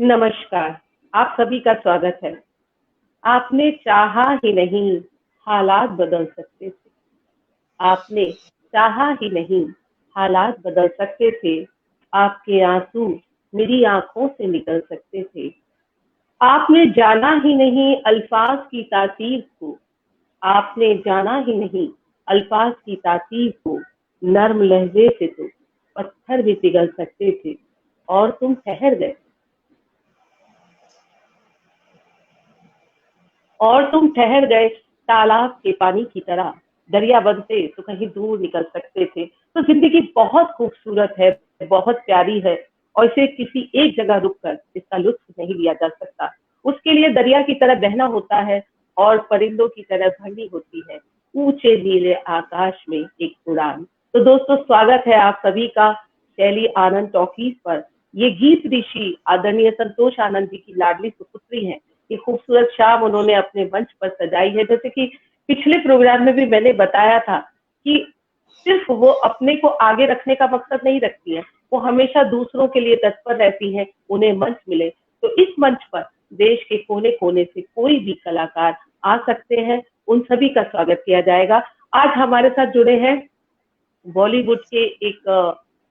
नमस्कार, आप सभी का स्वागत है। आपने चाहा ही नहीं, हालात बदल सकते थे। आपने चाहा ही नहीं, हालात बदल सकते थे। आपके आंसू मेरी आंखों से निकल सकते थे। आपने जाना ही नहीं अल्फाज की तासीर को। आपने जाना ही नहीं अल्फाज की तासीर को। नर्म लहजे से तो पत्थर भी पिघल सकते थे और तुम ठहर गए। और तुम ठहर गए तालाब के पानी की तरह। दरिया बनते तो कहीं दूर निकल सकते थे। तो जिंदगी बहुत खूबसूरत है, बहुत प्यारी है, और इसे किसी एक जगह रुककर इसका लुत्फ नहीं लिया जा सकता। उसके लिए दरिया की तरह बहना होता है और परिंदों की तरह भरनी होती है ऊंचे नीले आकाश में एक उड़ान। तो दोस्तों, स्वागत है आप सभी का शैली आनंद टॉकीज पर। ये गीत ऋषि आदरणीय संतोष आनंद जी की लाडली सुपुत्री हैं। ये खूबसूरत शाम उन्होंने अपने मंच पर सजाई है। जैसे कि पिछले प्रोग्राम में भी मैंने बताया था कि सिर्फ वो अपने को आगे रखने का मकसद नहीं रखती है, वो हमेशा दूसरों के लिए तत्पर रहती हैं, उन्हें मंच मिले। तो इस मंच पर देश के कोने कोने से कोई भी कलाकार आ सकते हैं, उन सभी का स्वागत किया जाएगा। आज हमारे साथ जुड़े हैं बॉलीवुड के एक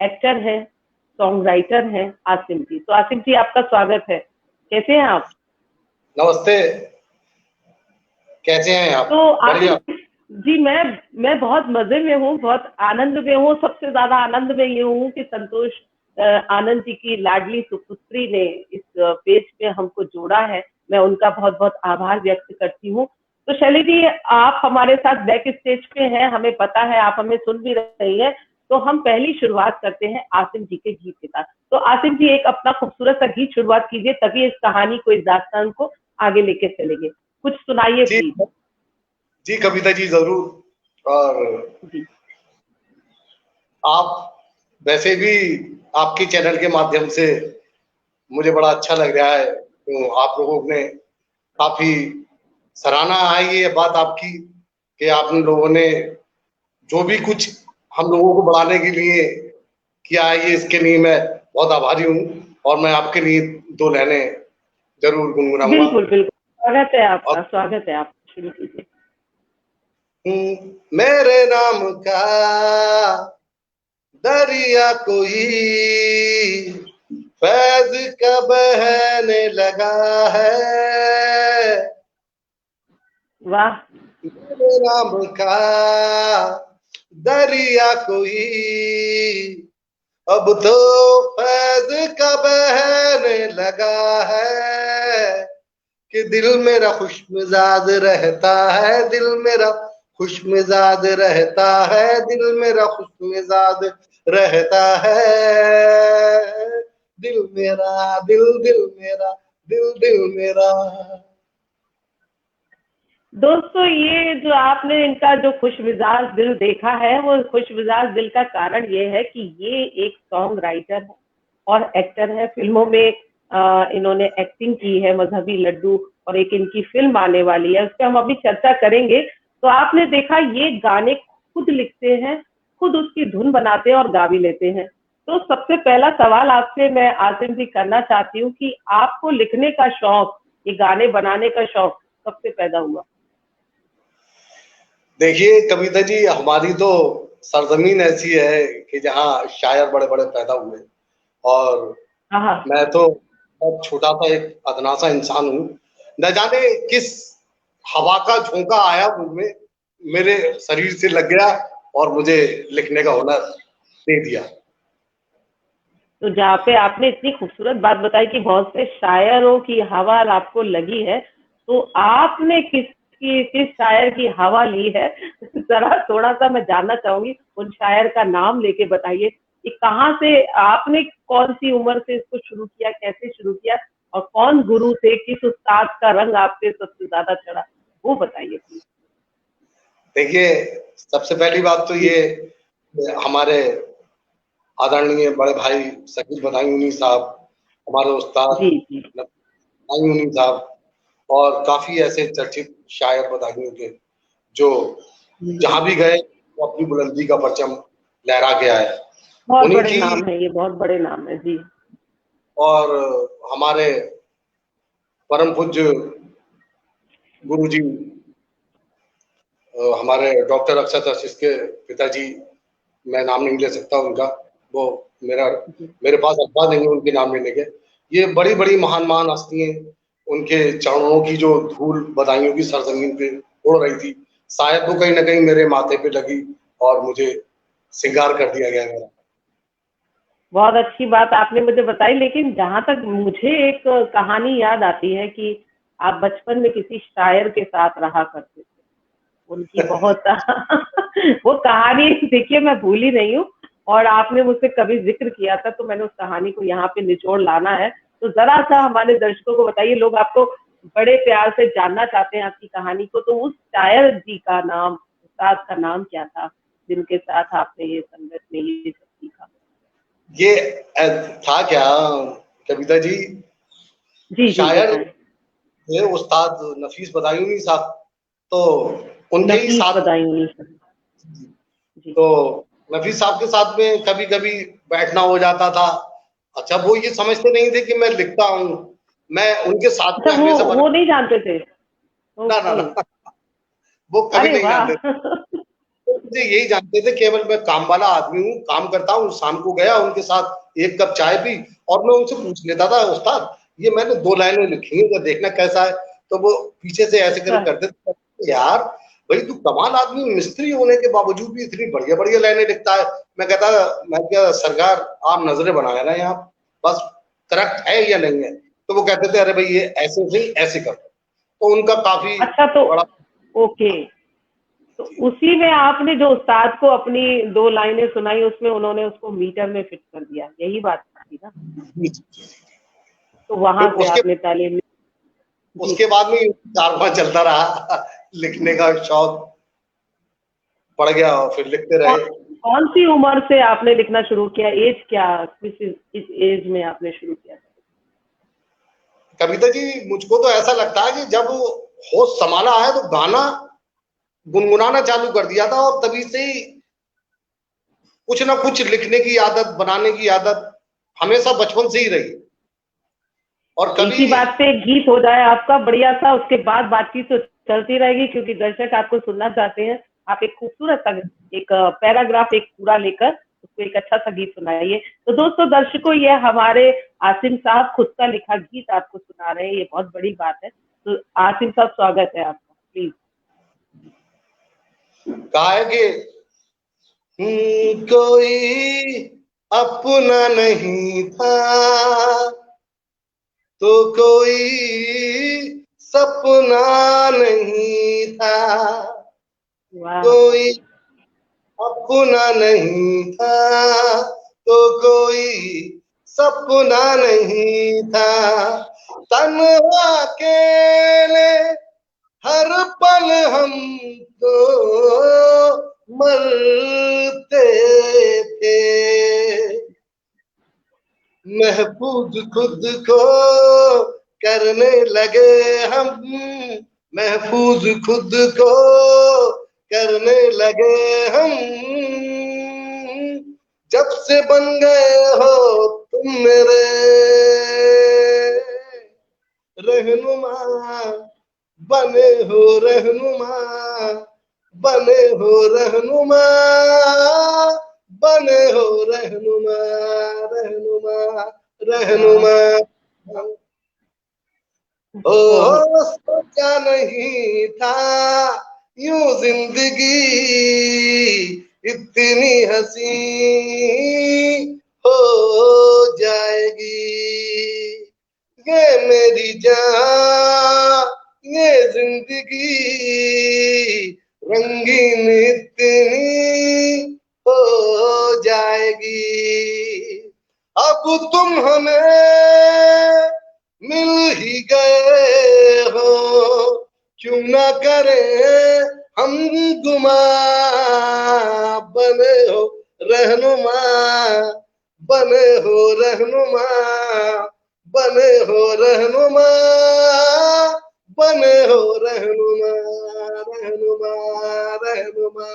एक्टर हैं, सॉन्ग राइटर हैं, आसिम जी। तो आसिम जी, आपका स्वागत है। कैसे हैं आप? नमस्ते। कैसे हैं आप? तो बढ़िया। आसिम जी, मैं बहुत मजे में हूँ, बहुत आनंद में हूँ। सबसे ज्यादा आनंद में ये हूँ कि संतोष आनंद जी की लाडली सुपुत्री ने इस पेज पे हमको जोड़ा है। मैं उनका बहुत बहुत आभार व्यक्त करती हूँ। तो शैली जी, आप हमारे साथ बैक स्टेज पे हैं, हमें पता है, आप हमें सुन भी रही हैं। तो हम पहली शुरुआत करते हैं आसिम जी के गीत के साथ। तो आसिम जी, एक अपना खूबसूरत सा गीत शुरुआत कीजिए, तभी इस कहानी को, इस दास्तान को आगे लेके चलेंगे। कुछ सुनाइए जी प्लीज। जी, कविता जी जरूर। और जी आप वैसे भी आपके चैनल के माध्यम से मुझे बड़ा अच्छा लग रहा है। तो आप लोगों ने काफी सराहना है ये बात आपकी कि आप लोगों ने जो भी कुछ हम लोगों को बढ़ाने के लिए किया है, ये इसके लिए मैं बहुत आभारी हूँ। और मैं आपके लिए दो लाइनें जरूर गुनगुनाऊंगा। बिल्कुल बिल्कुल, स्वागत है और आपका, स्वागत है। आप शुरू कीजिए। मेरे नाम का दरिया कोई फैज का बहने लगा है। वाह। मेरे नाम का दरिया कोई अब तो फैज का बहने लगा है। कि दिल मेरा खुश मिजाज रहता है, दिल मेरा खुश मिजाज रहता है, दिल मेरा खुश मिजाज रहता है। दिल मेरा दिल दिल मेरा दिल दिल मेरा। दोस्तों, ये जो आपने इनका जो खुश मिजाज दिल देखा है, वो खुश मिजाज दिल का कारण ये है कि ये एक सॉन्ग राइटर है और एक्टर है। फिल्मों में इन्होंने एक्टिंग की है, मजहबी लड्डू, और एक इनकी फिल्म आने वाली है, उस पर हम अभी चर्चा करेंगे। तो आपने देखा, ये गाने खुद लिखते हैं, खुद उसकी धुन बनाते हैं और गा भी लेते हैं। तो सबसे पहला सवाल आपसे मैं आसिम जी करना चाहती हूँ कि आपको लिखने का शौक, ये गाने बनाने का शौक कब से पैदा हुआ? देखिए कविता जी, हमारी तो सरजमीन ऐसी है कि जहाँ शायर बड़े बड़े पैदा हुए। और हाँ हाँ। मैं तो बहुत छोटा सा एक अदना सा इंसान हूँ। न जाने किस हवा का झोंका आया मुंह में, मेरे शरीर से लग गया और मुझे लिखने का हुनर दे दिया। तो जहाँ पे आपने इतनी खूबसूरत बात बताई कि बहुत से शायरों की हवा आपको लगी है, तो आपने किस शायर की हवा ली है? जरा थोड़ा सा मैं जानना चाहूंगी, उन शायर का नाम लेके बताइए कि कहाँ से आपने, कौन सी उम्र से इसको शुरू किया, कैसे शुरू किया, और कौन गुरु थे, किस उस्ताद का रंग आप पे सबसे ज्यादा चढ़ा, वो बताइए प्लीज। देखिए, सबसे पहली बात तो जी ये, हमारे आदरणीय बड़े भाई शकील बदायूनी साहब, हमारे उस्ताद जी जी। बदायूनी साहब, और काफी ऐसे चर्चित शायर बदायूं के जो जी। जहां भी गए वो अपनी बुलंदी का परचम लहरा के आए। बहुत उन्हीं बड़े की नाम है ये, बहुत बड़े नाम है जी। और हमारे परम पूज्य गुरुजी हमारे डॉक्टर अक्षत आशीष के पिताजी, मैं नाम नहीं ले सकता उनका, वो मेरे पास अल्फाज नहीं है उनके नाम लेने के। ये बड़ी बड़ी महान महान हस्तियां, उनके चरणों की जो धूल बधाइयों की सरजमीन पे उड़ रही थी, शायद वो कहीं ना कहीं मेरे माथे पे लगी और मुझे श्रृंगार कर दिया गया मेरा। बहुत अच्छी बात आपने मुझे बताई, लेकिन जहां तक मुझे एक कहानी याद आती है कि आप बचपन में किसी शायर के साथ रहा करते थे, उनकी बहुत वो कहानी देखिए मैं भूली नहीं हूँ, और आपने मुझसे कभी जिक्र किया था तो मैंने उस कहानी को यहाँ पे निचोड़ लाना है। तो जरा सा हमारे दर्शकों को बताइए, लोग आपको बड़े प्यार से जानना चाहते हैं आपकी कहानी को। तो उस शायर जी का नाम, उस्ताद का नाम क्या था जिनके साथ आपने ये संगत में ये सब सीखा? ये था क्या कविता जी, जी जी शायर बताएं। थे उस्ताद नफीस बदायूनी साहब, तो उनके ही नफीस साथ, बदायूनी जी। तो नफीस साहब के साथ में कभी कभी बैठना हो जाता था। अच्छा, वो ये समझते नहीं थे कि मैं लिखता हूँ, मैं उनके साथ अच्छा, में हमेशा बना। वो नहीं जानते थे? ना ना ओके। ना, वो कभी अरे नहीं वाह। जानते थे। तो मुझे यही जानते थे, केवल मैं काम वाला आदमी हूँ, काम करता हूँ, शाम को गया उनके साथ एक कप चाय पी, और मैं उनसे पूछ लेता था, उस्ताद ये मैंने 2 लाइनें लिखी हैं, तो देखना कैसा है। तो वो पीछे से ऐसे अच्छा। करते थे, यार भाई तू कमाल आदमी, मिस्त्री होने के बावजूद भी इतनी बढ़िया बढ़िया लाइनें लिखता है। मैं क्या सरकार, आप नजरें बनाए ना यहाँ, बस करेक्ट है या नहीं है। तो वो कहते थे अरे भाई ये ऐसे नहीं ऐसे कर। तो उनका काफी अच्छा तो बड़ा। ओके, तो उसी में आपने जो उस्ताद को अपनी 2 लाइनें सुनाई, उसमें उन्होंने उसको मीटर में फिट कर दिया, यही बात थी ना? तो फिर वहां से उसके आपने पहले जी। उसके बाद में कारवां चलता रहा, लिखने का शौक पड़ गया और फिर लिखते कौन रहे। कौन सी उम्र से आपने लिखना शुरू किया? एज क्या, किस एज में आपने शुरू किया? कविता जी, मुझको तो ऐसा लगता है कि जब होश संभाला है तो गाना गुनगुनाना चालू कर दिया था, और तभी से ही कुछ ना कुछ लिखने की आदत, बनाने की आदत हमेशा बचपन से ही रही। और इसी कभी बात पे एक गीत हो जाए आपका बढ़िया सा, उसके बाद बातचीत तो चलती रहेगी क्योंकि दर्शक आपको सुनना चाहते हैं। आप एक खूबसूरत सा एक पैराग्राफ एक पूरा लेकर उसको एक अच्छा सा गीत सुनाइए। तो दोस्तों दर्शकों, ये हमारे आसिम साहब खुद का लिखा गीत आपको सुना रहे हैं, ये बहुत बड़ी बात है। तो आसिम साहब स्वागत है आपका, प्लीज। कहा है कि कोई अपना नहीं था तो कोई सपना नहीं था, वाह। कोई अपना नहीं था तो कोई सपना नहीं था, तन्हा अकेले हर पल हम तो मरते थे, महफूज खुद को करने लगे हम, महफूज खुद को करने लगे हम, जब से बन गए हो तुम मेरे रहनुमा, बने हो रहनुमा, बने हो रहनुमा, बने हो रहनुमा, रहनुमा, वाह। रहनुमा। ओ बहुत। सोचा नहीं था यूं जिंदगी इतनी हसी हो जाएगी, ये मेरी जान ये जिंदगी रंगीन इतनी हो जाएगी, अब तुम हमें मिल ही गए हो, क्यों ना करें हम गुमा, बने हो रहनुमा, बने हो रहनुमा, बने हो रहनुमा, बने हो रहनुमा, रहनुमा, रहनुमा।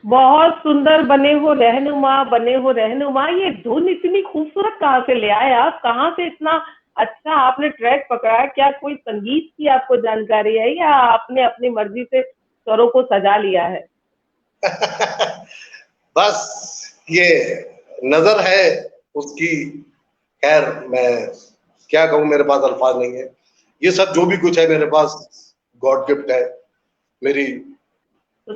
बहुत सुंदर बने हो रहनुमा, बने हो रहनुमा। ये धुन इतनी खूबसूरत कहाँ से ले आए आप? कहाँ से इतना अच्छा आपने ट्रैक पकड़ा? क्या कोई संगीत की आपको जानकारी है या आपने अपनी मर्जी से स्वरों को सजा लिया है? बस ये नजर है उसकी। खैर, मैं क्या कहूँ, मेरे पास अल्फाज नहीं है। ये सब जो भी कुछ है मेरे पास गॉड गिफ्ट है। मेरी तो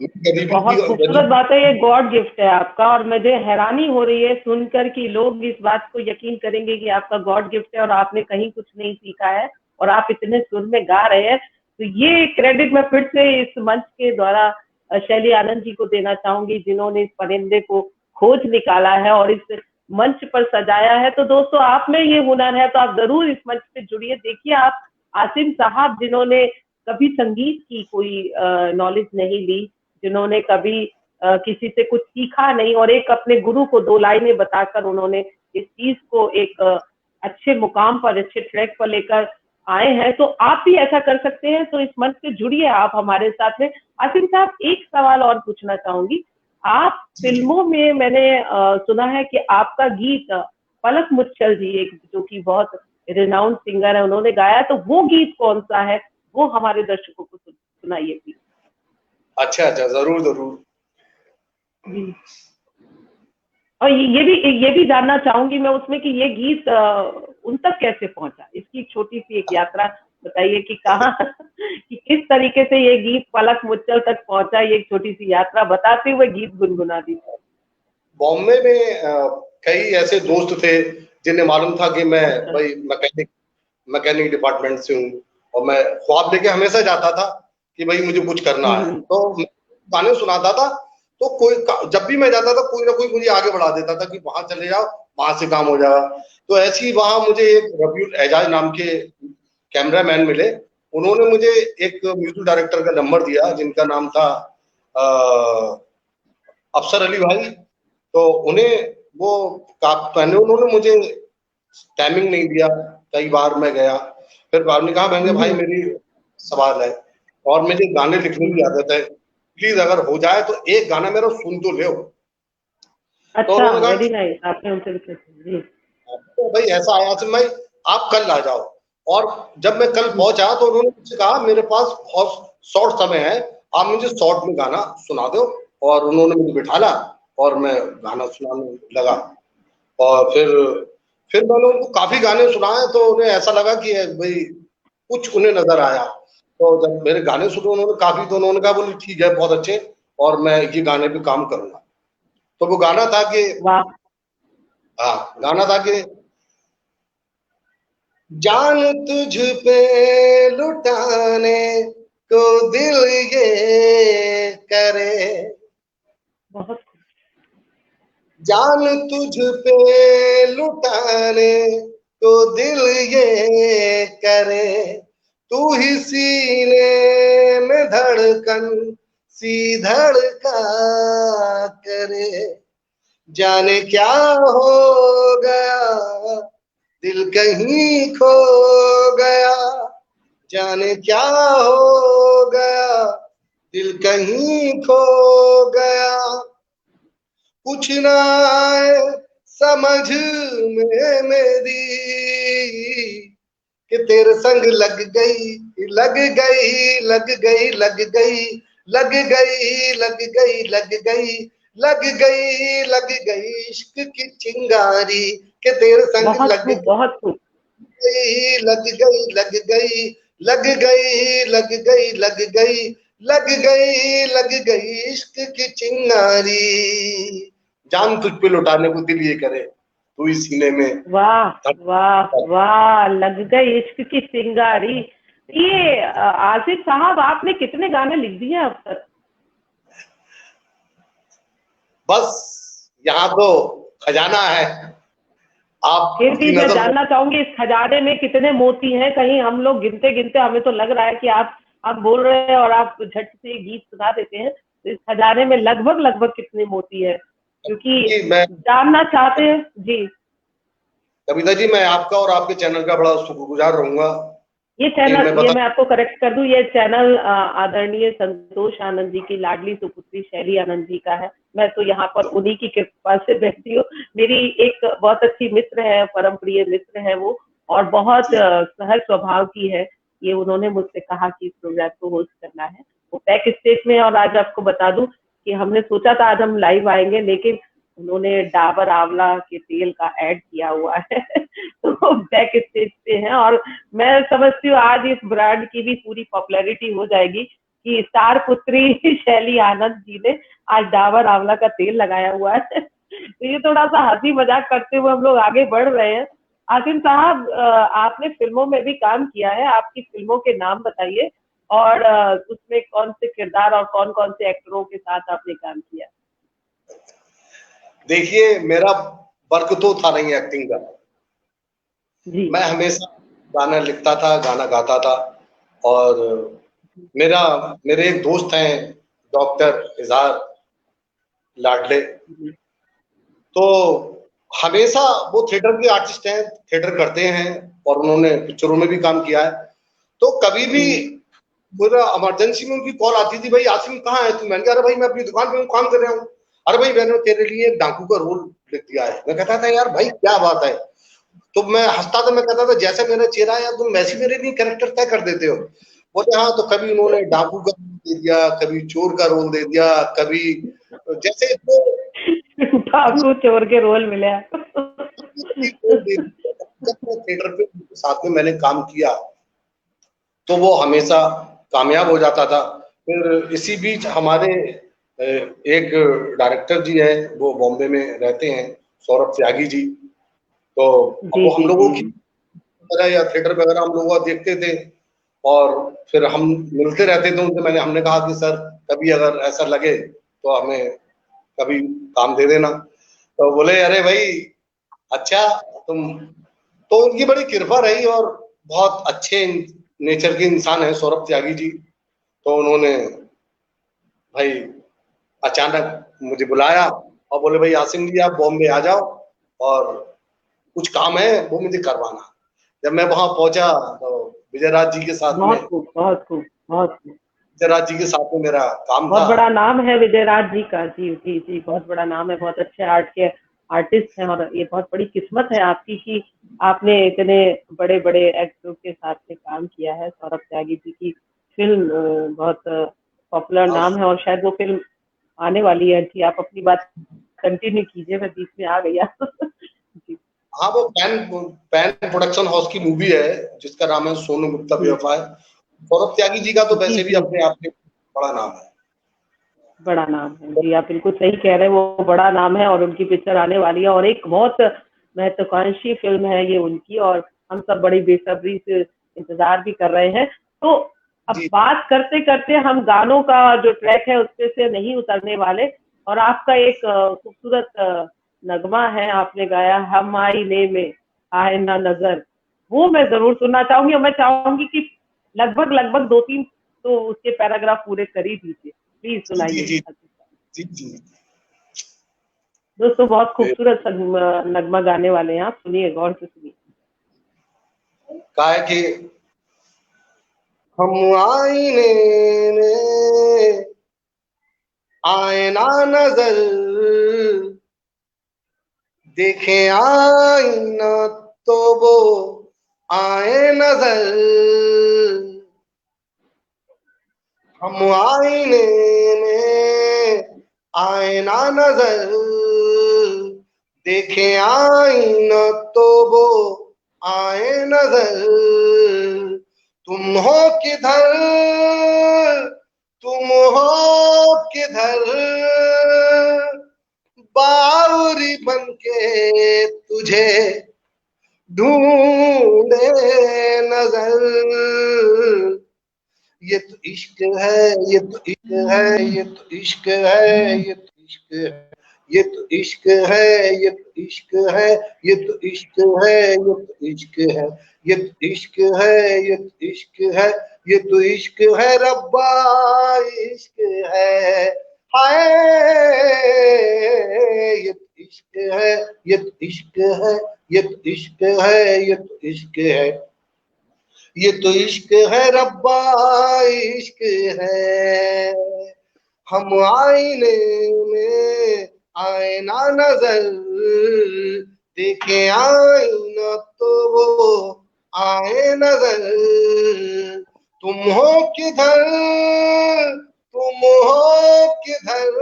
गरीबी की बहुत खूबसूरत गरीबी। बात है, ये गॉड गिफ्ट है आपका। और मुझे हैरानी हो रही है सुनकर कि लोग इस बात को यकीन करेंगे कि आपका गॉड गिफ्ट है और आपने कहीं कुछ नहीं सीखा है और आप इतने सुर में गा रहे हैं। तो ये क्रेडिट मैं फिर से इस मंच के द्वारा शैली आनंद जी को देना चाहूंगी, जिन्होंने इस परिंदे को खोज निकाला है और इस मंच पर सजाया है। तो दोस्तों, आप में ये हुनर है तो आप जरूर इस मंच पे जुड़िए। देखिए, आप आसिम साहब, जिन्होंने कभी संगीत की कोई नॉलेज नहीं ली, जिन्होंने कभी किसी से कुछ सीखा नहीं और एक अपने गुरु को दो लाइनें बताकर उन्होंने इस चीज को एक अच्छे मुकाम पर, अच्छे ट्रैक पर लेकर आए हैं। तो आप भी ऐसा कर सकते हैं। तो इस मंच से जुड़िए आप हमारे साथ में। आसिम साहब, एक सवाल और पूछना चाहूंगी। आप फिल्मों में, मैंने सुना है कि आपका गीत पलक मुच्छल जी, एक जो कि बहुत रिनाउंड सिंगर है, उन्होंने गाया। तो वो गीत कौन सा है? वो हमारे दर्शकों को सुनाइए प्लीज। अच्छा अच्छा, जरूर जरूर। जी। और ये भी जानना चाहूंगी मैं उसमें कि ये गीत उन तक कैसे पहुंचा? इसकी एक छोटी सी एक यात्रा बताइए कि कहाँ कि किस तरीके से ये गीत पलक मुच्छल तक पहुंचा। ये एक छोटी सी यात्रा बताते हुए गीत गुनगुना दीजिए। बॉम्बे में कई ऐसे दोस्त थे जिन्हें मालूम था कि मैं अच्छा। भाई मैकेनिक मैकेनिक डिपार्टमेंट से हूँ, और मैं ख्वाब लेके हमेशा जाता था कि भाई मुझे कुछ करना है। हम्म। तो मैं गाने सुनाता था, तो जब भी मैं जाता था कोई ना कोई मुझे आगे बढ़ा देता था कि वहां चले जाओ, वहां से काम हो जाएगा। तो ऐसे ही वहां मुझे एक रबीउल एजाज नाम के कैमरामैन मिले। उन्होंने मुझे एक म्यूजिक डायरेक्टर का नंबर दिया जिनका नाम था अफसर अली भाई। तो उन्हें वो पहले उन्होंने मुझे टाइमिंग नहीं दिया। कई बार मैं गया, फिर बाद में कहा, मैंने भाई हम्म। मेरी सवाल है और मुझे गाने लिखने की हम्म। आदत है, प्लीज अगर हो जाए तो एक गाना मेरा सुन तो ले। तो अच्छा, उन्होंने वेरी कहा, नाइस। आपने उनसे रिक्वेस्ट की जी। तो भाई ऐसा आया आसिम भाई, आप कल आ जाओ। और जब मैं कल हम्म। पहुंचा तो उन्होंने मुझसे कहा, मेरे पास बहुत शॉर्ट समय है, आप मुझे शॉर्ट में गाना सुना दो। और उन्होंने मुझे बिठाला और मैं गाना सुनाने लगा। और फिर मैंने उनको काफी गाने सुनाए, तो उन्हें ऐसा लगा कि भाई कुछ उन्हें नजर आया। तो जब मेरे गाने सुने उन्होंने काफी, तो उन्होंने कहा, बोले ठीक है, बहुत अच्छे, और मैं ये गाने पे काम करूंगा। तो वो गाना था कि, वाह। हाँ, गाना था कि जान तुझ पे लुटाने को दिल ये करे, बहुत जान तुझ पे लुटाने को दिल ये करे, तू ही सीने में धड़कन सी धड़का करे, जाने क्या हो गया, दिल कहीं खो गया, जाने क्या हो गया, दिल कहीं खो गया, कुछ ना आए समझ में मेरी कि तेरे संग लग गई, लग गई, लग गई, लग गई, लग गई, लग गई, लग गई, लग गई, लग गई इश्क की चिंगारी कि तेरे संग बहुत लग खूब, बहुत खूब। गई, लग गई, लग गई, लग गई, लग गई, लग गई, लग गई, लग गई इश्क की चिंगारी, जान तुझ पे लुटाने को दिल ये करे, तू ही सीने में वाह वाह धड़कन। वाह, लग गई इश्क की चिंगारी। ये आसिफ साहब, आपने कितने गाने लिख दिए अब तक? बस यहाँ तो खजाना है, फिर भी आपकी मैं नजर में। जानना चाहूंगी, इस खजाने में कितने मोती हैं? कहीं हम लोग गिनते गिनते, हमें तो लग रहा है कि आप बोल रहे हैं और आप झट से गीत सुना देते हैं। तो इस खजाने में लगभग लगभग कितने मोती है? क्योंकि कि मैं, जानना चाहते हैं जी। कविता जी, मैं आपका और आपके चैनल का बड़ा शुक्रगुजार रहूंगा ये ये चैनल, मैं ये बता। मैं आपको करेक्ट कर दूं, ये चैनल आदरणीय संतोष आनंद जी की लाडली सुपुत्री शैली आनंद जी का है। मैं तो यहाँ पर उन्हीं की कृपा से बैठी हूँ। मेरी एक बहुत अच्छी मित्र है, परम प्रिय मित्र है वो, और बहुत जी सहज स्वभाव की है। ये उन्होंने मुझसे कहा कि इस प्रोग्राम को होस्ट करना है, वो बैक स्टेज में है। और आज आपको बता दूं कि हमने सोचा था आज हम लाइव आएंगे, लेकिन उन्होंने डाबर आंवला के तेल का ऐड किया हुआ है तो बैक स्टेज पे है। और मैं समझती हूँ आज इस ब्रांड की भी पूरी पॉपुलैरिटी हो जाएगी कि स्टार पुत्री शैली आनंद जी ने आज डाबर आंवला का तेल लगाया हुआ है तो ये थोड़ा सा हंसी मजाक करते हुए हम लोग आगे बढ़ रहे हैं। आसिम साहब, आपने फिल्मों में भी काम किया है, आपकी फिल्मों के नाम बताइए, और उसमें कौन से किरदार और कौन कौन से एक्टरों के साथ आपने काम किया? देखिए, मेरा वर्क तो था नहीं एक्टिंग का। जी। मैं हमेशा गाना लिखता था, गाना गाता था। और मेरा मेरे एक दोस्त हैं, डॉक्टर इजहार लाडले। जी। तो हमेशा वो थिएटर के आर्टिस्ट हैं, थिएटर करते हैं, और उन्होंने पिक्चरों में भी काम किया है। तो कभी भी जी। पूरा इमरजेंसी में उनकी कॉल आती थी, भाई आसिम कहाँ है तू? मैंने कहा, अरे भाई मैं अपनी दुकान पे हूँ, काम कर रहा हूँ। अरे भाई मैंने तेरे लिए एक डाकू का रोल लिख दिया है। मैं कहता था, यार भाई क्या बात है। तो मैं हंसता था, मैं कहता था जैसे मेरा चेहरा है यार, तुम वैसे मेरे लिए कैरेक्टर तय कर देते हो। बोले हाँ। तो कभी उन्होंने डाकू का रोल दे दिया, कभी चोर का रोल दे दिया, कभी जैसे तो डाकू चोर के रोल मिले रोल दे दिया। जब मैं थिएटर पे उनके साथ में मैंने काम किया, तो वो हमेशा कामयाब हो जाता था। फिर इसी बीच हमारे एक डायरेक्टर जी है, वो बॉम्बे में रहते हैं, सौरभ त्यागी जी। तो अब जी। वो हम जी। लोगों जी। की तरह या थिएटर वगैरह हम लोग वहाँ देखते थे, और फिर हम मिलते रहते थे उनसे। हमने कहा कि सर, कभी अगर ऐसा लगे तो हमें कभी काम दे देना। तो बोले, अरे भाई अच्छा तुम। तो उनकी बड़ी कृपा रही, और बहुत अच्छे नेचर के इंसान है सौरभ त्यागी जी। तो उन्होंने भाई अचानक मुझे बुलाया और बोले, भाई आसिम जी आप बॉम्बे आ जाओ, और कुछ काम है वो मुझे करवाना। जब मैं वहां पहुंचा, तो विजय राज जी के साथ में बहुत खूब, बहुत खूब, बहुत खूब। विजय राज जी के साथ में मेरा काम बहुत था। बड़ा नाम है विजय राज जी का। जी जी जी, बहुत बड़ा नाम है, बहुत अच्छे आर्ट के आर्टिस्ट हैं। और ये बहुत बड़ी किस्मत है आपकी कि आपने इतने बड़े बड़े एक्टरों के साथ में काम किया है। सौरभ त्यागी जी की फिल्म बहुत पॉपुलर नाम है, और शायद वो फिल्म आने वाली है। जी, आप अपनी बात कंटिन्यू कीजिए, मैं बीच में आ गया जी। हाँ, वो पैन पैन प्रोडक्शन हाउस की मूवी है, जिसका नाम है सोनू गुप्ता जी। बेवफा है। सौरभ त्यागी जी का तो जी। वैसे भी जी। अपने आप में बड़ा नाम है। बड़ा नाम है जी, आप बिल्कुल सही कह रहे हैं, वो बड़ा नाम है और उनकी पिक्चर आने वाली है, और एक बहुत महत्वाकांक्षी फिल्म है ये उनकी, और हम सब बड़ी बेसब्री से इंतजार भी कर रहे हैं। तो अब जी बात करते करते हम गानों का जो ट्रैक है उसपे से नहीं उतरने वाले। और आपका एक खूबसूरत नगमा है, आपने गाया हम आईने में आए ना नजर, वो मैं जरूर सुनना चाहूंगी। और मैं चाहूंगी कि लगभग लगभग दो तीन तो उसके पैराग्राफ पूरे कर ही दीजिए, प्लीज जी जी सुनाइए। जी जी जी। दोस्तों, बहुत ये खूबसूरत नगमा गाने वाले हैं आप, सुनिए, गौर से सुनिए। कहा है कि हम आईने में आए ना नजर, देखें आईना तो वो आए नजर। हम आईने में आए ना नजर, देखें आईना तो वो आए नजर। तुम हो किधर, तुम हो किधर, बावरी बनके तुझे ढूंढे नजर। ये तो इश्क है, ये तो इश्क है, ये तो इश्क है, ये तो इश्क है, ये तो इश्क है, ये तो इश्क है, ये तो इश्क है, ये तो इश्क है, ये तो इश्क है, ये तो इश्क है, ये तो इश्क है रब्बा, इश्क है। हाय, ये तो इश्क है, ये तो इश्क है, ये तो इश्क है, ये तो इश्क है। ये तो इश्क है रब्बा, इश्क है। हम आईने में आईना नजर देखे, आईना तो वो आए नजर। तुम हो किधर, तुम हो किधर,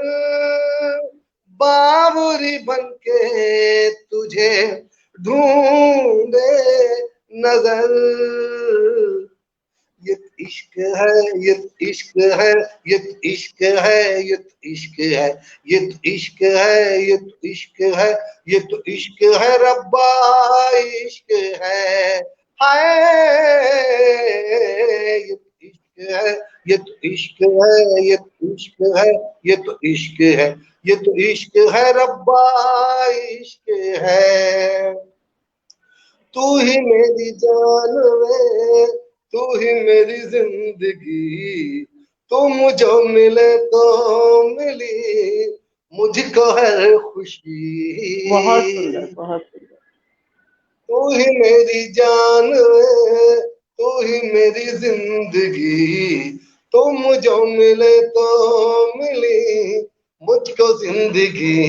बाबुरी बनके तुझे ढूंढे नजर। ये इश्क है, ये इश्क है, ये इश्क है, ये इश्क है, ये इश्क है, ये इश्क है, ये तो इश्क है रब्बा, इश्क है। हाय ये इश्क है, ये तो इश्क है, ये इश्क है, ये तो इश्क है, ये तो इश्क है रब्बा, इश्क है। तू ही मेरी जान वे, तू ही मेरी जिंदगी, तुम जो मिले तो मिली मुझको है बहुत सुंदर, खुशी। बहुत सुंदर। तू ही मेरी जान वे, तू ही मेरी जिंदगी, तुम जो मिले तो मिली मुझको जिंदगी।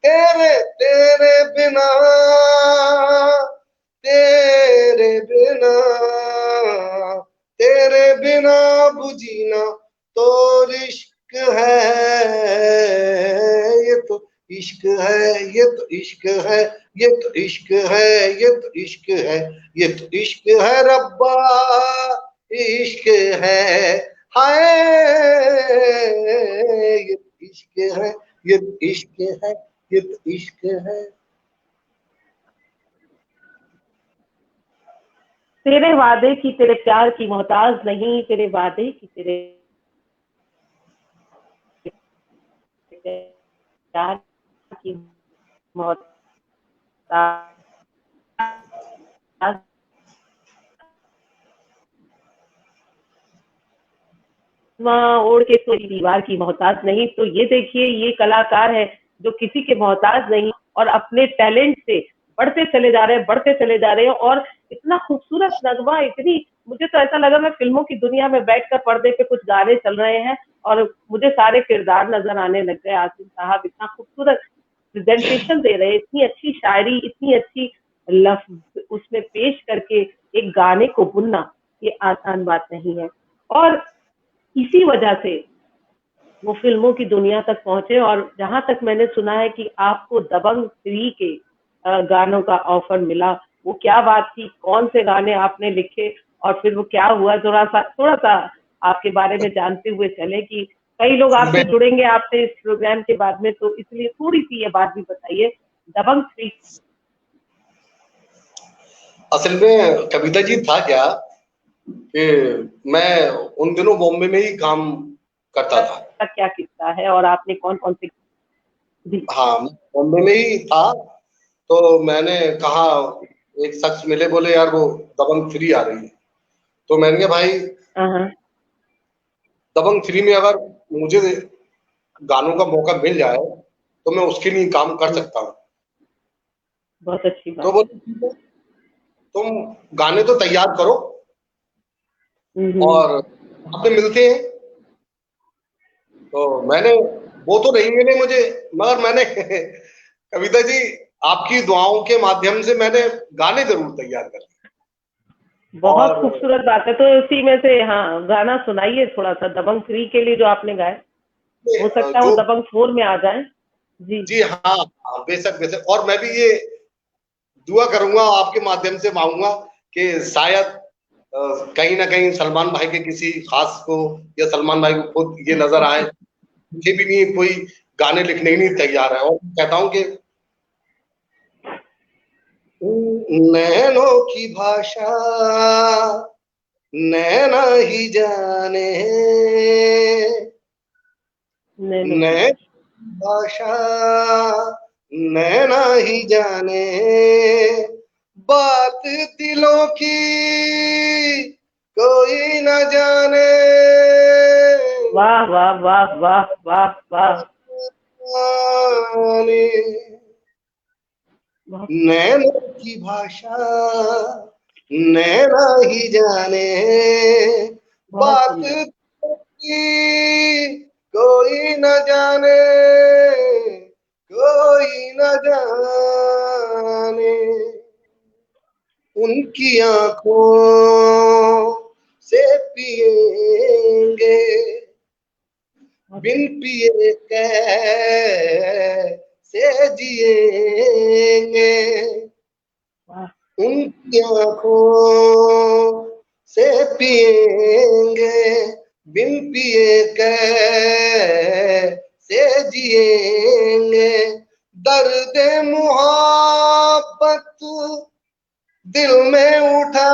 तेरे तेरे बिना, तेरे बिना, तेरे बिना बुझीना तो इश्क है। ये तो इश्क है, ये तो इश्क है, ये तो इश्क है, ये तो इश्क है, ये तो इश्क है रब्बा, इश्क है। हाय ये तो इश्क है, ये तो इश्क है, ये तो इश्क है। तेरे वादे की, तेरे प्यार की मोहताज नहीं, तेरे वादे की, तेरे प्यार की मोहताज ओढ़ के कोई दीवार की मोहताज नहीं। तो ये देखिए, ये कलाकार है जो किसी के मोहताज नहीं और अपने टैलेंट से बढ़ते चले जा रहे हैं, बढ़ते चले जा रहे हैं। और इतना खूबसूरत नगमा, इतनी, मुझे तो ऐसा लगा मैं फिल्मों की दुनिया में बैठकर पर्दे पे कुछ गाने चल रहे हैं और मुझे सारे किरदार नजर आने लग गए। आसिम साहब इतना खूबसूरत प्रेजेंटेशन दे रहे हैं, इतनी अच्छी शायरी, इतनी अच्छी लफ्ज उसमें पेश करके एक गाने को बुनना, ये आसान बात नहीं है। और इसी वजह से वो फिल्मों की दुनिया तक पहुंचे। और जहां तक मैंने सुना है कि आपको दबंग 3 के गानों का ऑफर मिला, वो क्या बात थी, कौन से गाने आपने लिखे और फिर वो क्या हुआ, थोड़ा सा आपके बारे में जानते हुए चले कि कई लोग आपसे जुड़ेंगे आपसे इस प्रोग्राम के बाद में, तो इसलिए थोड़ी सी ये बात भी बताइए दबंग 3। असल में कविता जी था क्या कि मैं उन दिनों बॉम्बे में ही काम करता था। का क्या किस्सा है और आपने कौन कौन से जी। हाँ, बॉम्बे में ही था। तो मैंने कहा, एक शख्स मिले, बोले यार वो दबंग 3 आ रही है। तो मैंने कहा भाई, हाँ, दबंग दबंग 3 में अगर मुझे गानों का मौका मिल जाए तो मैं उसके लिए काम कर सकता हूँ। बहुत अच्छी तो बात। बोले ठीक है, तुम गाने तो तैयार करो हम्म। और वहां पे मिलते हैं। तो मैंने, वो तो नहीं मिले मुझे, मगर मैंने कविता जी, आपकी दुआओं के माध्यम से मैंने गाने जरूर तैयार कर लिए। बहुत और खूबसूरत बात है। तो इसी में से हाँ गाना सुनाइए थोड़ा सा दबंग 3 के लिए जो आपने गाए, हो सकता है वो जो, दबंग 4 में आ जाए। जी। जी हाँ हाँ, बेशक बेशक। और मैं भी ये दुआ करूंगा, आपके माध्यम से मांगूंगा कि शायद कहीं ना कहीं सलमान भाई के किसी खास को या सलमान भाई को खुद ये नजर आए, मुझे भी नहीं कोई गाने लिखने ही नहीं तैयार है। और कहता हूँ कि नैनों की भाषा नैना ही जाने, नैनो की नैन भाषा। भाषा नैना ही जाने, बात दिलों की कोई न जाने। वाह वाह वाह वाह वाह वाह। बहुत नैनों की भाषा नैना ही जाने बहुत बात सुंदर। की कोई न जाने, कोई न जाने, उनकी आंखों से पिएंगे बिन पिए कैसे जिएंगे, वाह, उनकी आंखों से पिएंगे बिन पिए कैसे जिएंगे, दर्द मुहब्बत दिल में उठा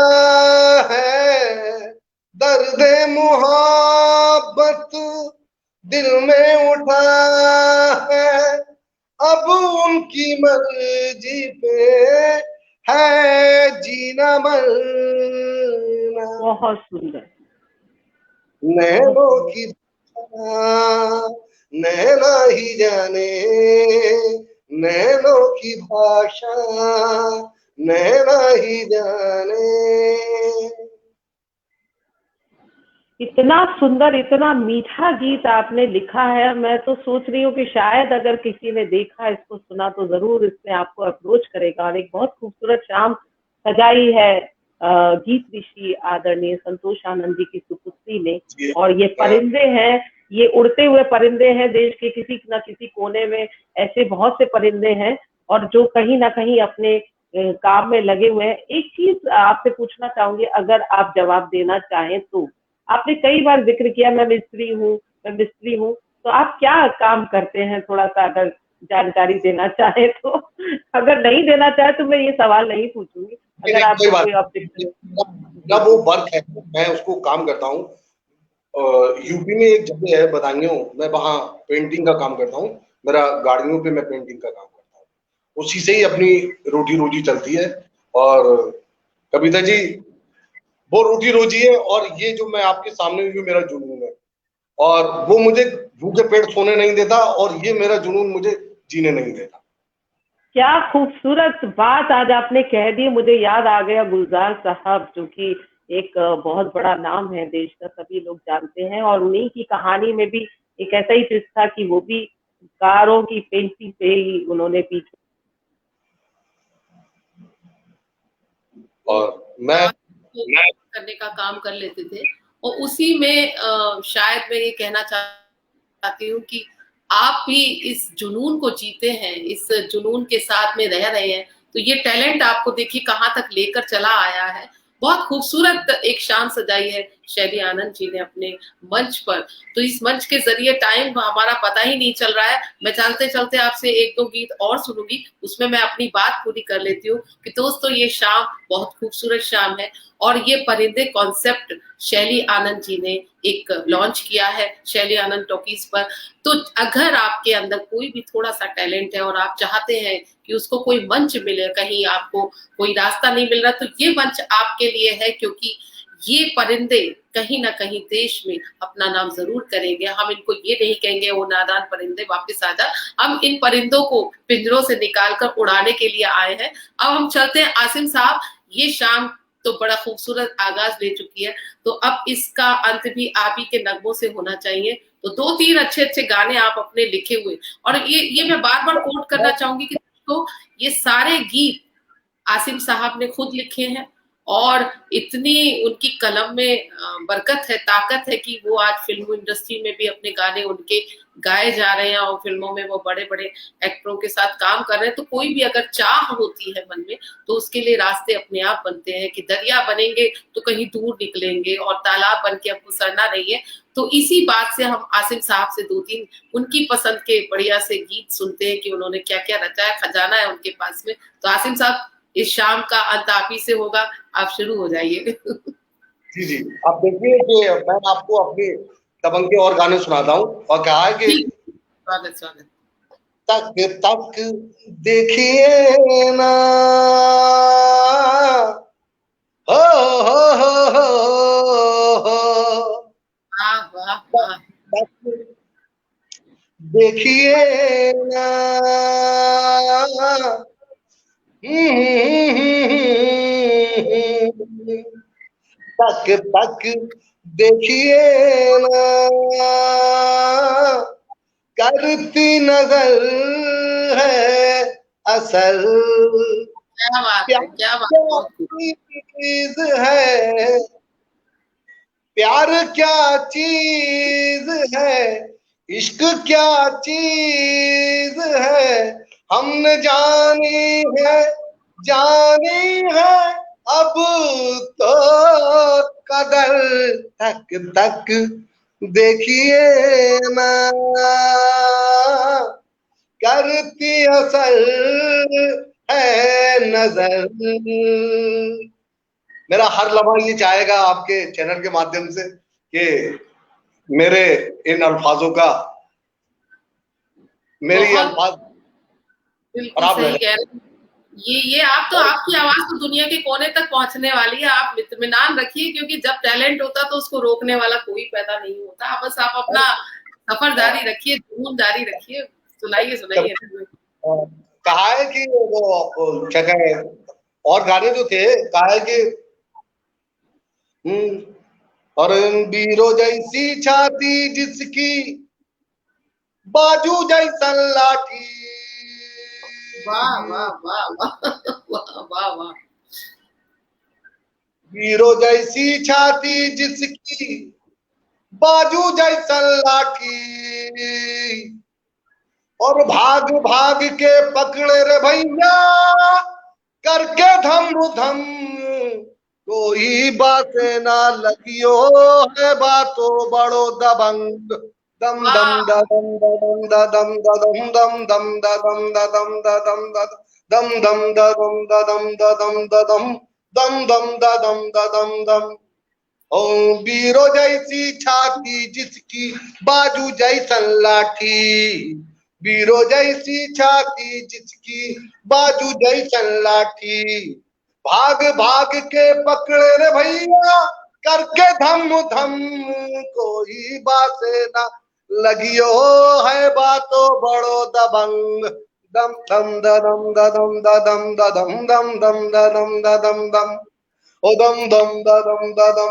है, दर्द मुहब्बत दिल में उठा है, अब उनकी मर्जी पे है जीना मरना, बहुत सुंदर, बहुत नैनों सुंदर। की भाषा नैना ही जाने, नैनों की भाषा नैना ही जाने। इतना सुंदर, इतना मीठा गीत आपने लिखा है। मैं तो सोच रही हूँ कि शायद अगर किसी ने देखा, इसको सुना, तो जरूर इसने आपको अप्रोच करेगा। और एक बहुत खूबसूरत शाम सजाई है गीत ऋषि आदरणीय संतोष आनंद जी की सुपुत्री ने। जी, और ये परिंदे हैं, ये उड़ते हुए परिंदे हैं। देश के किसी न किसी कोने में ऐसे बहुत से परिंदे हैं, और जो कहीं ना कहीं अपने काम में लगे हुए हैं। एक चीज आपसे पूछना चाहूंगी, अगर आप जवाब देना चाहें तो। आपने कई बार जिक्र किया मैं मिस्त्री हूँ, मैं मिस्त्री हूँ, तो आप क्या काम करते हैं, थोड़ा सा अगर जानकारी देना चाहे तो। अगर नहीं देना चाहे तो मैं ये सवाल नहीं पूछूंगी, अगर कोई आपको बात कोई नहीं। ऑब्जेक्शन। जब जी वो जी। वर्क है मैं उसको काम करता हूँ। यूपी में एक जगह है बदायूं, मैं वहाँ पेंटिंग का काम करता हूँ। मेरा गाड़ियों पे मैं पेंटिंग का काम करता हूँ, उसी से ही अपनी रोटी रोजी चलती है। और कविता जी, वो रोटी रोजी है, और ये जो मैं आपके सामने हूँ, ये मेरा जुनून है। और वो मुझे भूखे पेट सोने नहीं देता, और ये मेरा जुनून मुझे जीने नहीं देता। क्या खूबसूरत बात आज आपने कह दी। मुझे याद आ गया गुलजार साहब, जो कि एक बहुत बड़ा नाम है देश का, सभी लोग जानते हैं। और उन्हीं की कहानी में भी एक ऐसा ही ट्विस्ट था कि वो भी कारों की पेंटिंग से ही उन्होंने पीछे। और मैं करने का काम कर लेते थे। और उसी में शायद मैं ये कहना चाहती हूँ कि आप भी इस जुनून को जीते हैं, इस जुनून के साथ में रह रहे हैं। तो ये टैलेंट आपको देखिए कहाँ तक लेकर चला आया है। बहुत खूबसूरत एक शाम सजाई है शैली आनंद जी ने अपने मंच पर। तो इस मंच के जरिए टाइम हमारा पता ही नहीं चल रहा है। मैं चलते चलते आपसे एक दो गीत और सुनूंगी, उसमें मैं अपनी बात पूरी कर लेती हूँ कि दोस्तों ये शाम बहुत खूबसूरत शाम है। और ये परिंदे कॉन्सेप्ट शैली आनंद जी ने एक लॉन्च किया है शैली आनंद टॉकीज पर। तो अगर आपके अंदर कोई भी थोड़ा सा टैलेंट है और आप चाहते हैं कि उसको कोई मंच मिले, कहीं आपको कोई रास्ता नहीं मिल रहा, तो ये मंच आपके लिए है। क्योंकि ये परिंदे कहीं ना कहीं देश में अपना नाम जरूर करेंगे। हम इनको ये नहीं कहेंगे वो नादान परिंदे वापस आ जा, हम इन परिंदों को पिंजरों से निकालकर उड़ाने के लिए आए हैं। अब हम चलते हैं आसिम साहब, ये शाम तो बड़ा खूबसूरत आगाज ले चुकी है, तो अब इसका अंत भी आप ही के नगमों से होना चाहिए। तो दो तीन अच्छे अच्छे गाने आप अपने लिखे हुए, और ये मैं बार बार कोट करना चाहूंगी कि तो ये सारे गीत आसिम साहब ने खुद लिखे हैं। और इतनी उनकी कलम में बरकत है, ताकत है कि वो आज फिल्म इंडस्ट्री में भी अपने गाने उनके गाए जा रहे हैं और फिल्मों में वो बड़े बड़े एक्टरों के साथ काम कर रहे हैं। तो कोई भी अगर चाह होती है मन में, तो उसके लिए रास्ते अपने आप बनते हैं कि दरिया बनेंगे तो कहीं दूर निकलेंगे और तालाब बन के हमको सरना नहीं है। तो इसी बात से हम आसिम साहब से दो तीन उनकी पसंद के बढ़िया से गीत सुनते हैं कि उन्होंने क्या क्या रचा है, खजाना है उनके पास में। तो आसिम साहब, इस शाम का अंत आप ही से होगा, आप शुरू हो जाइए। जी जी, आप देखिए कि मैं आपको अपनी दबंग के और गाने सुनाता हूँ। और कहा है कि स्वागत स्वागत। तक तक देखिए ना, हो हो, वाह वाह तक वाह। तक देखिए ना, तक तक देखिए ना, करती नजर है असर। क्या बात प्यार है, क्या बात है, क्या बहुत खूब। चीज है, प्यार क्या चीज है, इश्क क्या चीज है, हमने जानी है अब तो कदर। तक तक देखिए ना, करती असर है नजर। मेरा हर लम्हा ये चाहेगा आपके चैनल के माध्यम से कि मेरे इन अल्फाजों का, मेरी बहुत अल्फाज बिल्कुल खराब न सही जाए। कह रहे हैं। ये आप तो, आपकी आवाज तो दुनिया के कोने तक पहुंचने वाली है। आप इत्मीनान रखिए, क्योंकि जब टैलेंट होता तो उसको रोकने वाला कोई पैदा नहीं होता। बस आप अपना सफर जारी रखिए, जुनून जारी रखिए, सुनाइए सुनाइए। कहा है कि वो क्या कहे, और गाने जो थे, कहा है कि और बीरो जैसी छाती जिसकी, बाजू जैसा लाठी। वाह वाह वाह वाह वाह वाह वाह। बीरो जैसी छाती जिसकी, बाजू जैसा लाठी, और भाग भाग के पकड़े रे भैया, करके धम धम, कोई बात ना लगियो है बातों बड़ो दबंग। दम दम वाह दम दम दम दम दम दम दम दम दम दम दम दम दम दम दम दम दम दम। ओ बीरो जैसी छाती जिसकी, बाजू जैसन लाठी, बीरो जैसी छाती जिसकी, बाजू जैसन लाठी, भाग भाग के पकड़े रे भैया, करके धम धम, कोई बात ना लगियो है बातों बड़ो दबंग। दम दम दम दम दम दम दम दम दम दम, ओ दम दम दम दम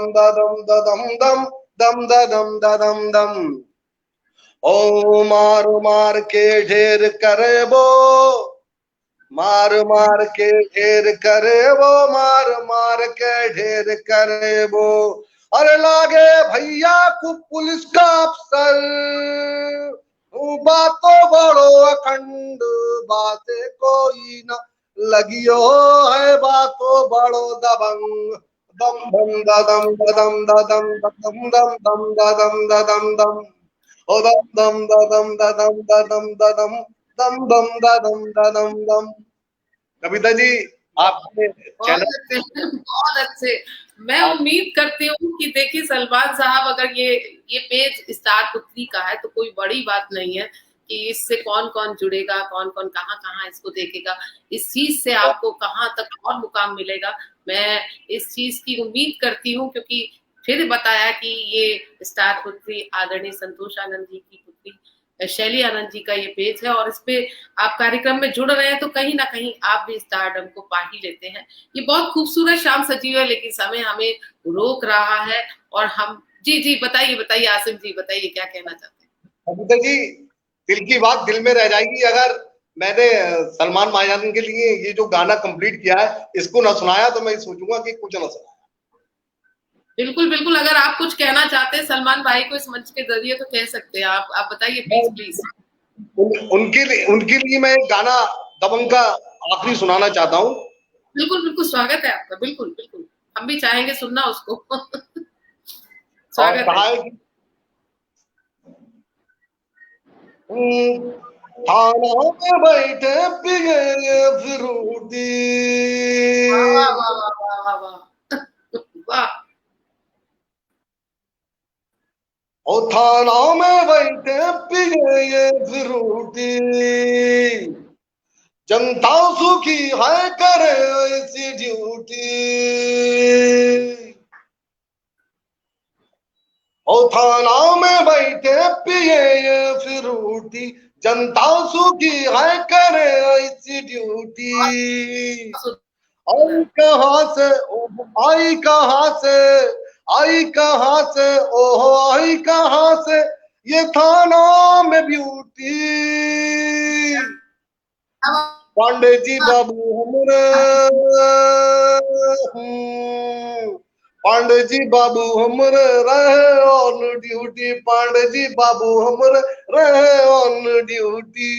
दम दम दम दम। ओ मार मार के ढेर करे वो, मार मार के ढेर करे वो, मार मार के ढेर करे वो, अरे लागे भैया को पुलिस का अफसर, बातों बड़ो अखंड, बातें कोई ना लगियो है बातों बड़ो दबंग। दम दम दम दम दम दम दम दम दम दम, ओ दम दम दम दम दम दम दम दम। कविता जी, आपने बहुत चैनल अच्छे, बहुत अच्छे। मैं उम्मीद करती हूँ कि देखिए सलमान साहब, अगर ये पेज स्टार पुत्री का है तो कोई बड़ी बात नहीं है कि इससे कौन कौन जुड़ेगा, कौन कौन कहाँ कहाँ इसको देखेगा, इस चीज से आपको कहाँ तक और मुकाम मिलेगा। मैं इस चीज की उम्मीद करती हूँ, क्योंकि फिर बताया कि ये स्टार पुत्री आदरणीय संतोष आनंद जी की पुत्री शैली आनंद जी का ये पेज है, और इस पे आप कार्यक्रम में जुड़ रहे हैं तो कहीं ना कहीं आप भी स्टारडम को पा ही लेते हैं। ये बहुत खूबसूरत शाम सजी है, लेकिन समय हमें रोक रहा है। और हम जी बताइए बताइए आसिम जी, बताइए क्या कहना चाहते हैं। कविता जी, दिल की बात दिल में रह जाएगी अगर मैंने सलमान महाजन के लिए ये जो गाना कंप्लीट किया है इसको ना सुनाया, तो मैं सोचूंगा कि कुछ ना सुनाया। बिल्कुल बिल्कुल, अगर आप कुछ कहना चाहते हैं सलमान भाई को इस मंच के जरिए तो कह सकते हैं। आप बताइए प्लीज प्लीज। उनके लिए मैं एक गाना दबंग का आखिरी सुनाना चाहता हूँ। बिल्कुल बिल्कुल, स्वागत है आपका, बिल्कुल बिल्कुल, हम भी चाहेंगे सुनना उसको। और स्वागत कहा है। है कि थाना में बैठे पिए फ्रूटी, वाह वाह वाह वाह वाह वाह। और थाना में बैठे पिए फ्रूटी, जनता सुखी है करे ऐसी ड्यूटी, और थाना में बैठे पिए फ्रूटी, जनता सुखी है करे ऐसी ड्यूटी। आई कहाँ से, आई कहाँ से आई कहाँ से, ओहो आई कहाँ से, ये था नाम ब्यूटी। पांडे जी बाबू हमरे, पांडे जी बाबू हमरे रहे ऑन ड्यूटी, पांडे जी बाबू हमरे रहे ऑन ड्यूटी।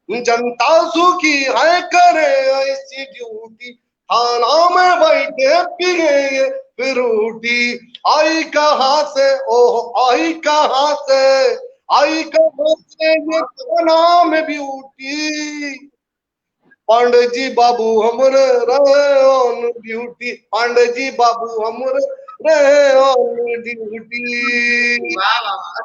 जनता सुखी है करे ऐसी ड्यूटी, थाना में बैठे पिए फ्रूटी। आई कहाँ से, ओह आई कहाँ से, आई कहाँ से, ये नाम ब्यूटी। पांडे जी बाबू हमरे रहे ऑन ड्यूटी, पांडे जी बाबू हमरे रहे ऑन ड्यूटी। वाह वाह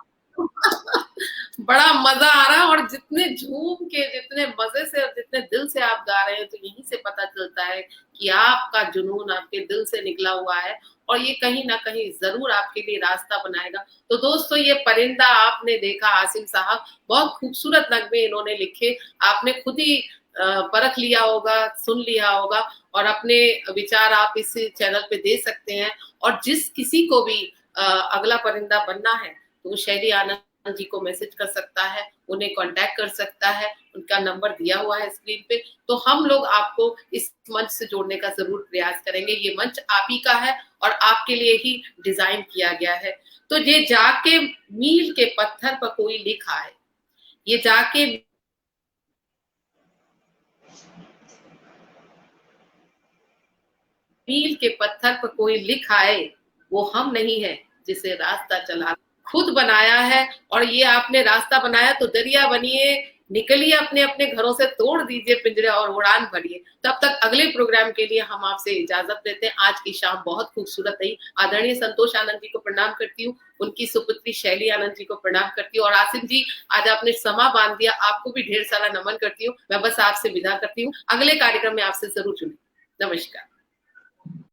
बड़ा मजा आ रहा है। और जितने झूम के, जितने मजे से और जितने दिल से आप गा रहे हैं, तो यहीं से पता चलता है कि आपका जुनून आपके दिल से निकला हुआ है और ये कहीं ना कहीं जरूर आपके लिए रास्ता बनाएगा। तो दोस्तों, ये परिंदा आपने देखा, आसिम साहब बहुत खूबसूरत नगमे इन्होंने लिखे। आपने खुद ही परख लिया होगा, सुन लिया होगा और अपने विचार आप इस चैनल पे दे सकते हैं। और जिस किसी को भी अगला परिंदा बनना है तो वो शैली आनंद जी को मैसेज कर सकता है, उन्हें कांटेक्ट कर सकता है, उनका नंबर दिया हुआ है स्क्रीन पे। तो हम लोग आपको इस मंच से जोड़ने का जरूर प्रयास करेंगे। ये मंच आप ही का है और आपके लिए ही डिजाइन किया गया है। तो ये जाके मील के पत्थर पर कोई लिखा है, ये जाके मील के पत्थर पर कोई लिखा है, वो हम नहीं है जिसे रास्ता चला खुद बनाया है। और ये आपने रास्ता बनाया तो दरिया बनिए, निकलिए अपने अपने घरों से, तोड़ दीजिए पिंजरे और उड़ान भरिए। तब तक अगले प्रोग्राम के लिए हम आपसे इजाजत लेते हैं। आज की शाम बहुत खूबसूरत रही। आदरणीय संतोष आनंद जी को प्रणाम करती हूँ, उनकी सुपुत्री शैली आनंद जी को प्रणाम करती हूँ और आसिम जी आज आपने समा बांध दिया, आपको भी ढेर सारा नमन करती हूँ। मैं बस आपसे विदा करती हूँ, अगले कार्यक्रम में आपसे जरूर जुड़ूंगी। नमस्कार।